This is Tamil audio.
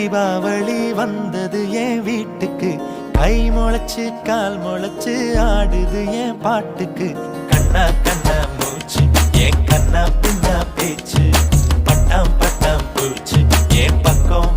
தீபாவளி வந்தது என் வீட்டுக்கு. கை முளைச்சு கால் முளைச்சு ஆடுது என் பாட்டுக்கு. கண்ணா கண்ணா மூச்சு என் கண்ணா பின்னா பேச்சு. பட்டாம் பட்டாம் பூச்சு என் பக்கம்